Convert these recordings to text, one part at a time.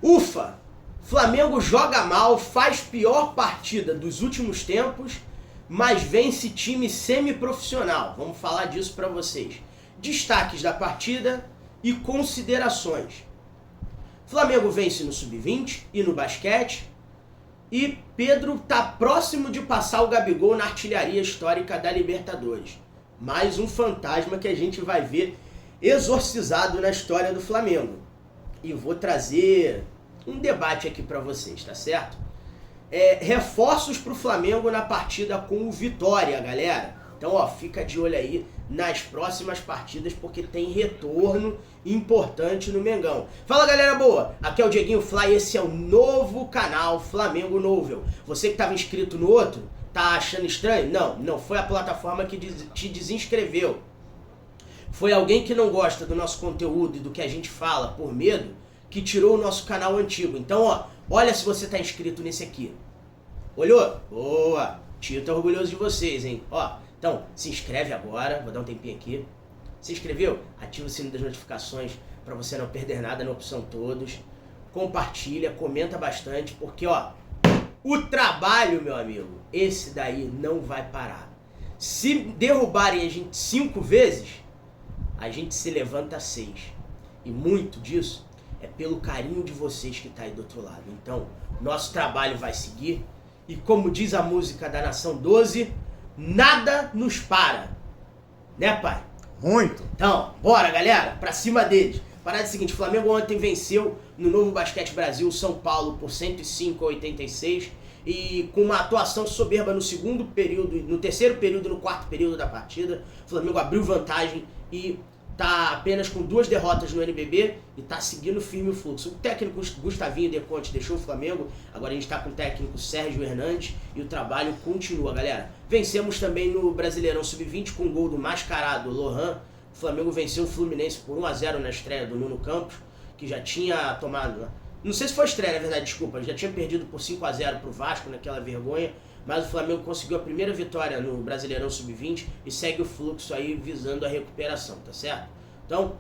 Ufa! Flamengo joga mal, faz pior partida dos últimos tempos, mas vence time semiprofissional. Vamos falar disso para vocês. Destaques da partida e considerações. Flamengo vence no sub-20 e no basquete. E Pedro tá próximo de passar o Gabigol na artilharia histórica da Libertadores. Mais um fantasma que a gente vai ver exorcizado na história do Flamengo. E vou trazer um debate aqui para vocês, tá certo? Reforços pro Flamengo na partida com o Vitória, galera. Então, ó, fica de olho aí nas próximas partidas, porque tem retorno importante no Mengão. Fala, galera boa! Aqui é o Dieguinho Fly, esse é o novo canal Flamengo Novel. Você que estava inscrito no outro, tá achando estranho? Não foi a plataforma que te desinscreveu. Foi alguém que não gosta do nosso conteúdo e do que a gente fala por medo, que tirou o nosso canal antigo. Então, ó, olha se você tá inscrito nesse aqui. Olhou? Boa! Tio tá orgulhoso de vocês, hein? Ó, então, se inscreve agora, vou dar um tempinho aqui. Se inscreveu? Ativa o sino das notificações para você não perder nada na opção todos. Compartilha, comenta bastante, porque, ó, o trabalho, meu amigo, esse daí não vai parar. Se derrubarem a gente 5 vezes, a gente se levanta 6. E muito disso é pelo carinho de vocês que tá aí do outro lado. Então, nosso trabalho vai seguir. E como diz a música da Nação 12, nada nos para. Né, pai? Muito. Então, bora, galera, pra cima deles. Parada é a seguinte, o Flamengo ontem venceu no Novo Basquete Brasil o São Paulo por 105-86 e com uma atuação soberba no segundo período, no terceiro período e no quarto período da partida. O Flamengo abriu vantagem e tá apenas com 2 derrotas no NBB e tá seguindo firme o fluxo. O técnico Gustavinho De Conte deixou o Flamengo, agora a gente tá com o técnico Sérgio Hernandes e o trabalho continua, galera. Vencemos também no Brasileirão Sub-20 com o gol do mascarado Lohan. O Flamengo venceu o Fluminense por 1-0 na estreia do Nuno Campos, que já tinha tomado... Não sei se foi estreia, na verdade, desculpa. Já tinha perdido por 5-0 pro Vasco naquela vergonha, mas o Flamengo conseguiu a primeira vitória no Brasileirão Sub-20 e segue o fluxo aí visando a recuperação, tá certo? Então,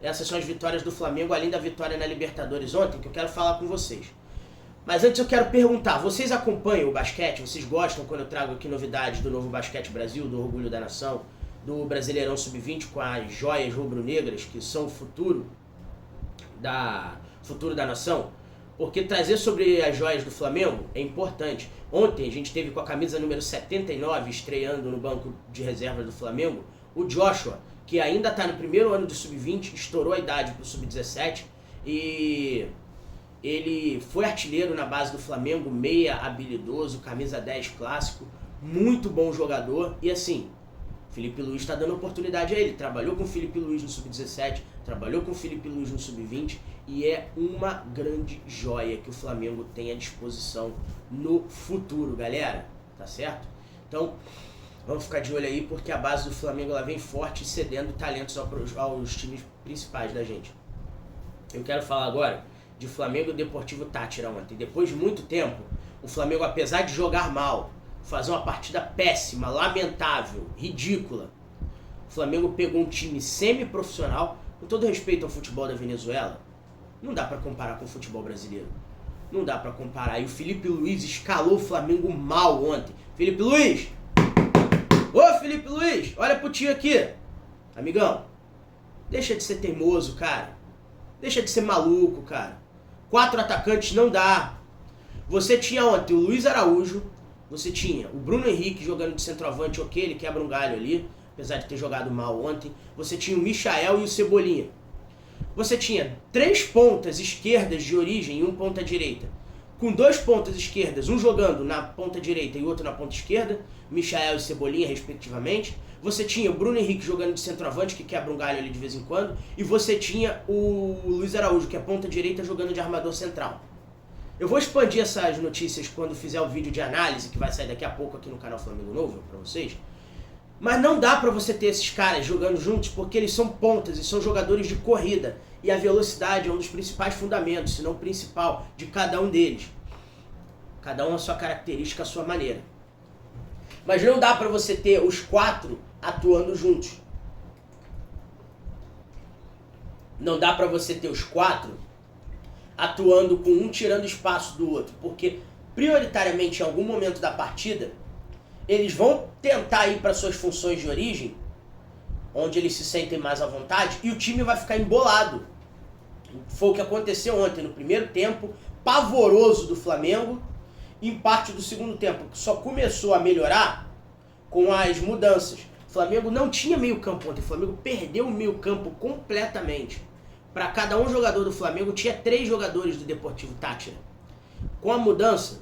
essas são as vitórias do Flamengo, além da vitória na Libertadores ontem, que eu quero falar com vocês. Mas antes eu quero perguntar, vocês acompanham o basquete? Vocês gostam quando eu trago aqui novidades do Novo Basquete Brasil, do Orgulho da Nação, do Brasileirão Sub-20 com as joias rubro-negras, que são o futuro da nação? Porque trazer sobre as joias do Flamengo é importante. Ontem a gente teve com a camisa número 79 estreando no banco de reservas do Flamengo o Joshua, que ainda está no primeiro ano do Sub-20, estourou a idade para o Sub-17 e ele foi artilheiro na base do Flamengo, meia habilidoso, camisa 10 clássico, muito bom jogador e assim, Felipe Luiz está dando oportunidade a ele. Trabalhou com o Felipe Luiz no Sub-17, trabalhou com o Felipe Luiz no Sub-20 e é uma grande joia que o Flamengo tem à disposição no futuro, galera. Tá certo? Então, vamos ficar de olho aí porque a base do Flamengo ela vem forte e cedendo talentos aos times principais da gente. Eu quero falar agora de Flamengo e Deportivo Táchira ontem. Depois de muito tempo, o Flamengo, apesar de jogar mal, fazer uma partida péssima, lamentável, ridícula. O Flamengo pegou um time semi-profissional, com todo respeito ao futebol da Venezuela, não dá pra comparar com o futebol brasileiro. Não dá pra comparar. E o Felipe Luiz escalou o Flamengo mal ontem. Felipe Luiz! Ô Felipe Luiz, olha pro tio aqui. Amigão, deixa de ser teimoso, cara. Deixa de ser maluco, cara. 4 atacantes não dá. Você tinha ontem o Luiz Araújo, você tinha o Bruno Henrique jogando de centroavante, ok, ele quebra um galho ali, apesar de ter jogado mal ontem. Você tinha o Michael e o Cebolinha. Você tinha 3 pontas esquerdas de origem e 1 ponta direita. Com 2 pontas esquerdas, um jogando na ponta direita e outro na ponta esquerda, Michael e Cebolinha, respectivamente. Você tinha o Bruno Henrique jogando de centroavante, que quebra um galho ali de vez em quando. E você tinha o Luiz Araújo, que é ponta direita, jogando de armador central. Eu vou expandir essas notícias quando fizer o vídeo de análise, que vai sair daqui a pouco aqui no canal Flamengo Novo, pra vocês. Mas não dá pra você ter esses caras jogando juntos, porque eles são pontas e são jogadores de corrida. E a velocidade é um dos principais fundamentos, se não o principal, de cada um deles. Cada um a sua característica, a sua maneira. Mas não dá pra você ter os 4 atuando juntos. Não dá pra você ter os 4 atuando com um tirando espaço do outro, porque prioritariamente em algum momento da partida eles vão tentar ir para suas funções de origem, onde eles se sentem mais à vontade, e o time vai ficar embolado. Foi o que aconteceu ontem, no primeiro tempo, pavoroso do Flamengo, em parte do segundo tempo, que só começou a melhorar com as mudanças. O Flamengo não tinha meio campo ontem, o Flamengo perdeu o meio campo completamente. Para cada um jogador do Flamengo, tinha 3 jogadores do Deportivo Táchira. Com a mudança,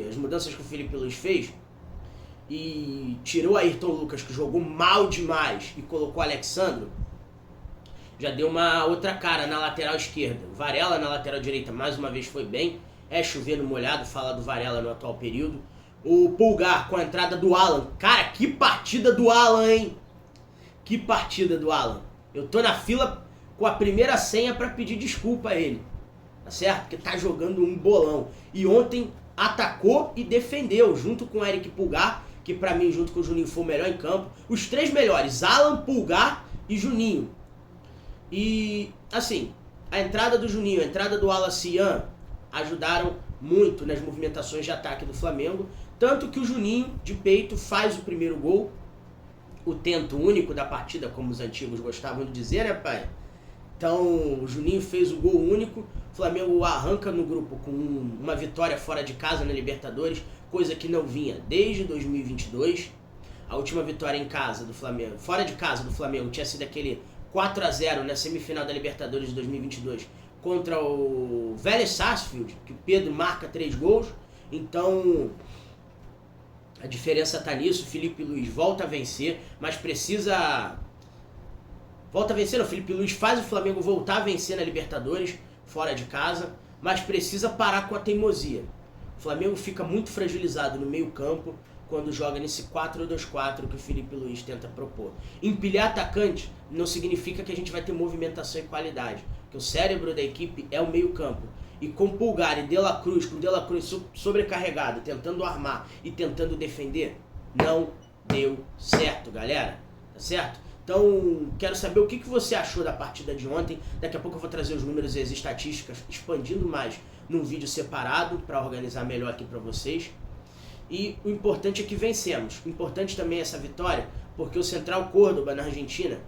as mudanças que o Felipe Luiz fez, e tirou Ayrton Lucas, que jogou mal demais, e colocou Alexandro, já deu uma outra cara na lateral esquerda. O Varela na lateral direita mais uma vez foi bem. É chover no molhado, fala do Varela no atual período. O Pulgar com a entrada do Alan. Cara, que partida do Alan, hein? Que partida do Alan. Eu tô na fila com a primeira senha pra pedir desculpa a ele. Tá certo? Porque tá jogando um bolão. E ontem atacou e defendeu, junto com o Eric Pulgar, que pra mim, junto com o Juninho, foi o melhor em campo. Os 3 melhores, Alan, Pulgar e Juninho. E, assim, a entrada do Juninho, a entrada do Alan Cian ajudaram muito nas movimentações de ataque do Flamengo. Tanto que o Juninho, de peito, faz o primeiro gol. O tento único da partida, como os antigos gostavam de dizer, né, pai? Então, o Juninho fez o gol único. O Flamengo arranca no grupo com uma vitória fora de casa na Libertadores, coisa que não vinha desde 2022. A última vitória em casa do Flamengo, fora de casa do Flamengo, tinha sido aquele 4-0 na semifinal da Libertadores de 2022 contra o Vélez Sarsfield, que o Pedro marca 3 gols. Então, a diferença está nisso. O Felipe Luiz volta a vencer, mas precisa... Volta a vencer, não. O Felipe Luiz faz o Flamengo voltar a vencer na Libertadores, fora de casa, mas precisa parar com a teimosia. O Flamengo fica muito fragilizado no meio campo quando joga nesse 4-2-4 que o Felipe Luiz tenta propor. Empilhar atacante não significa que a gente vai ter movimentação e qualidade, porque o cérebro da equipe é o meio campo. E com Pulgar e De La Cruz, com De La Cruz sobrecarregado, tentando armar e tentando defender, não deu certo, galera. Tá certo? Então, quero saber o que você achou da partida de ontem. Daqui a pouco eu vou trazer os números e as estatísticas, expandindo mais num vídeo separado para organizar melhor aqui para vocês. E o importante é que vencemos. O importante também é essa vitória, porque o Central Córdoba, na Argentina,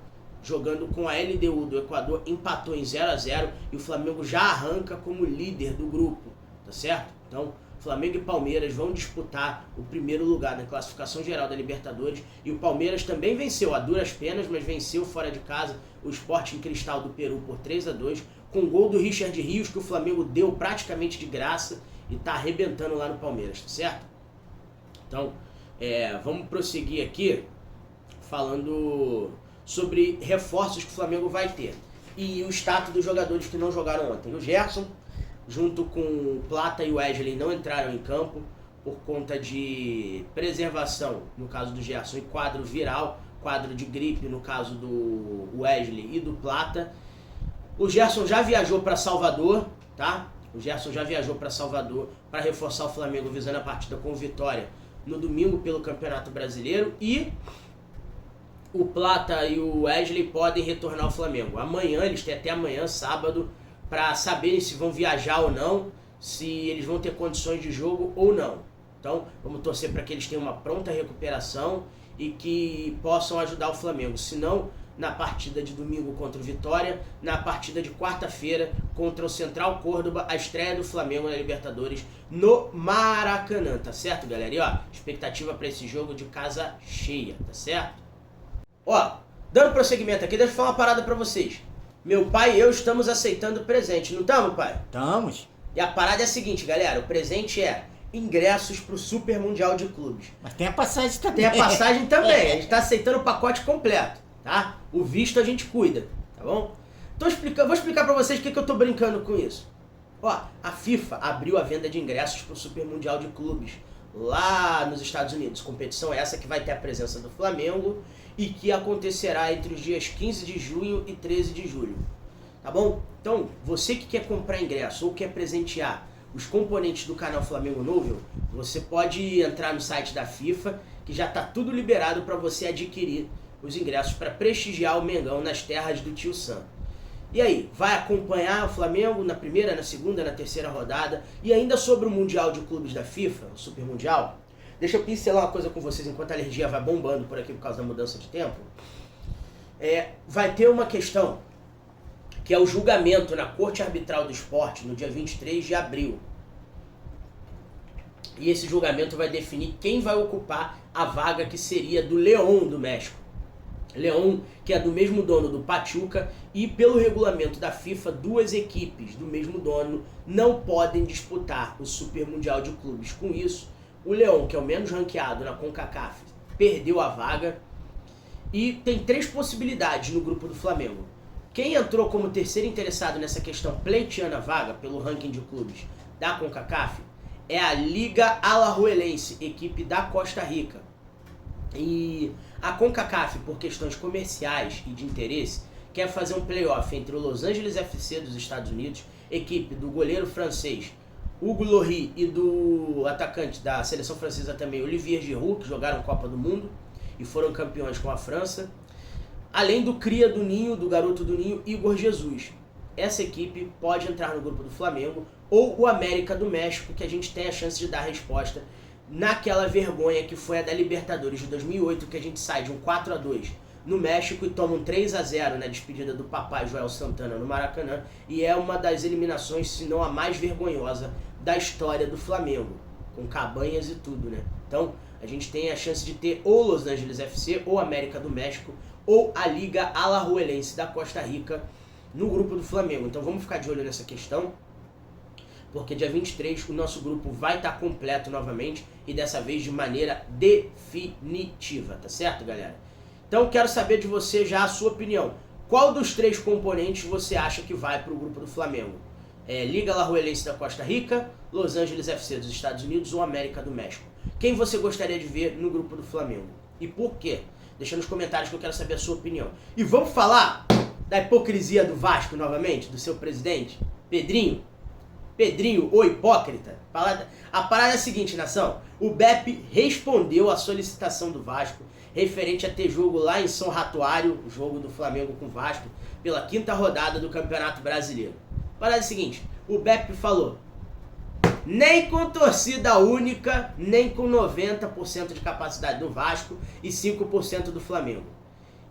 jogando com a LDU do Equador, empatou em 0-0 e o Flamengo já arranca como líder do grupo, tá certo? Então, Flamengo e Palmeiras vão disputar o primeiro lugar na classificação geral da Libertadores, e o Palmeiras também venceu a duras penas, mas venceu fora de casa o Sporting Cristal do Peru por 3-2, com o gol do Richard Rios, que o Flamengo deu praticamente de graça e tá arrebentando lá no Palmeiras, tá certo? Então, vamos prosseguir aqui falando sobre reforços que o Flamengo vai ter e o status dos jogadores que não jogaram ontem. O Gerson, junto com o Plata e o Wesley, não entraram em campo por conta de preservação, no caso do Gerson, e quadro viral, quadro de gripe, no caso do Wesley e do Plata. O Gerson já viajou para Salvador, tá? O Gerson já viajou para Salvador para reforçar o Flamengo visando a partida com Vitória no domingo pelo Campeonato Brasileiro, e o Plata e o Wesley podem retornar ao Flamengo. Amanhã, eles têm até amanhã, sábado, para saberem se vão viajar ou não, se eles vão ter condições de jogo ou não. Então, vamos torcer para que eles tenham uma pronta recuperação e que possam ajudar o Flamengo. Se não, na partida de domingo contra o Vitória, na partida de quarta-feira contra o Central Córdoba, a estreia do Flamengo na Libertadores no Maracanã, tá certo, galera? E ó, expectativa para esse jogo de casa cheia, tá certo? Ó, dando prosseguimento aqui, deixa eu falar uma parada pra vocês. Meu pai e eu estamos aceitando presente, não estamos, pai? Estamos. E a parada é a seguinte, galera, o presente é ingressos pro Super Mundial de Clubes. Mas tem a passagem também. Tem a passagem também, a gente tá aceitando o pacote completo, tá? O visto a gente cuida, tá bom? Vou explicar pra vocês o que eu tô brincando com isso. Ó, a FIFA abriu a venda de ingressos pro Super Mundial de Clubes lá nos Estados Unidos. Competição essa que vai ter a presença do Flamengo e que acontecerá entre os dias 15 de junho e 13 de julho. Tá bom? Então, você que quer comprar ingresso ou quer presentear os componentes do canal Flamengo Novo, você pode entrar no site da FIFA, que já está tudo liberado para você adquirir os ingressos para prestigiar o Mengão nas terras do Tio Sam. E aí, vai acompanhar o Flamengo na primeira, na segunda, na terceira rodada? E ainda sobre o Mundial de Clubes da FIFA, o Super Mundial, deixa eu pincelar uma coisa com vocês enquanto a alergia vai bombando por aqui por causa da mudança de tempo. Vai ter uma questão, que é o julgamento na Corte Arbitral do Esporte, no dia 23 de abril. E esse julgamento vai definir quem vai ocupar a vaga que seria do León do México. León, que é do mesmo dono do Pachuca, e pelo regulamento da FIFA, duas equipes do mesmo dono não podem disputar o Super Mundial de Clubes. Com isso, o León, que é o menos ranqueado na CONCACAF, perdeu a vaga e tem 3 possibilidades no grupo do Flamengo. Quem entrou como terceiro interessado nessa questão pleiteando a vaga pelo ranking de clubes da CONCACAF é a Liga Alajuelense, equipe da Costa Rica. E a CONCACAF, por questões comerciais e de interesse, quer fazer um playoff entre o Los Angeles FC dos Estados Unidos, equipe do goleiro francês Hugo Lloris e do atacante da seleção francesa também, Olivier Giroud, que jogaram Copa do Mundo e foram campeões com a França, além do cria do Ninho, do garoto do Ninho, Igor Jesus. Essa equipe pode entrar no grupo do Flamengo, ou o América do México, que a gente tem a chance de dar a resposta naquela vergonha que foi a da Libertadores de 2008, que a gente sai de um 4-2 no México e toma um 3-0 na despedida do papai Joel Santana no Maracanã, e é uma das eliminações, se não a mais vergonhosa, da história do Flamengo, com Cabanhas e tudo, né? Então, a gente tem a chance de ter ou Los Angeles FC, ou América do México, ou a Liga Alajuelense da Costa Rica no grupo do Flamengo. Então vamos ficar de olho nessa questão, porque dia 23 o nosso grupo vai estar completo novamente e dessa vez de maneira definitiva, tá certo, galera? Então quero saber de você já a sua opinião. Qual dos 3 componentes você acha que vai para o grupo do Flamengo? Liga Alajuelense da Costa Rica, Los Angeles FC dos Estados Unidos ou América do México? Quem você gostaria de ver no grupo do Flamengo? E por quê? Deixa nos comentários que eu quero saber a sua opinião. E vamos falar da hipocrisia do Vasco novamente, do seu presidente, Pedrinho. Pedrinho, o hipócrita. A parada é a seguinte, nação. O BEP respondeu à solicitação do Vasco referente a ter jogo lá em São Ratoário, o jogo do Flamengo com o Vasco, pela 5ª rodada do Campeonato Brasileiro. A parada é a seguinte, o BEP falou: nem com torcida única, nem com 90% de capacidade do Vasco e 5% do Flamengo.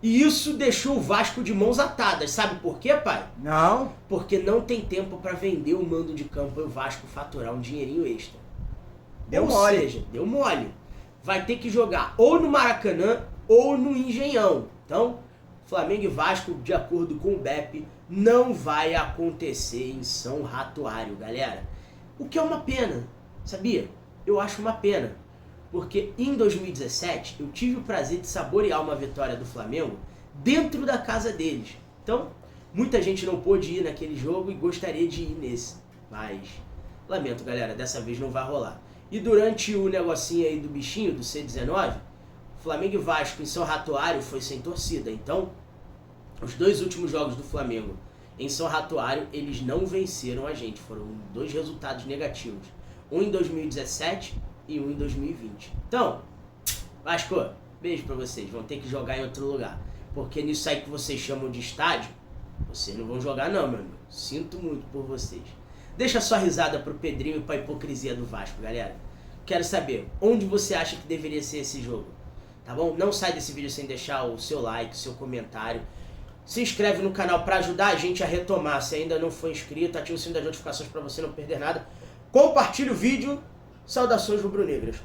E isso deixou o Vasco de mãos atadas. Sabe por quê, pai? Não. Porque não tem tempo para vender o mando de campo e o Vasco faturar um dinheirinho extra. Deu mole. Ou seja, deu mole. Vai ter que jogar ou no Maracanã ou no Engenhão. Então, Flamengo e Vasco, de acordo com o BEP, não vai acontecer em São Ratoário, galera. O que é uma pena, sabia? Eu acho uma pena. Porque em 2017 eu tive o prazer de saborear uma vitória do Flamengo dentro da casa deles. Então, muita gente não pôde ir naquele jogo e gostaria de ir nesse. Mas, lamento, galera, dessa vez não vai rolar. E durante o negocinho aí do bichinho, do C19, Flamengo e Vasco em São Ratoário foi sem torcida. Então, os 2 últimos jogos do Flamengo em São Ratoário, eles não venceram a gente. Foram 2 resultados negativos. Um em 2017 e um em 2020. Então, Vasco, beijo pra vocês. Vão ter que jogar em outro lugar. Porque nisso aí que vocês chamam de estádio, vocês não vão jogar não, meu amigo. Sinto muito por vocês. Deixa sua risada pro Pedrinho e pra hipocrisia do Vasco, galera. Quero saber, onde você acha que deveria ser esse jogo? Tá bom? Não sai desse vídeo sem deixar o seu like, o seu comentário. Se inscreve no canal pra ajudar a gente a retomar. Se ainda não for inscrito, ativa o sininho das notificações pra você não perder nada. Compartilha o vídeo. Saudações rubro-negras.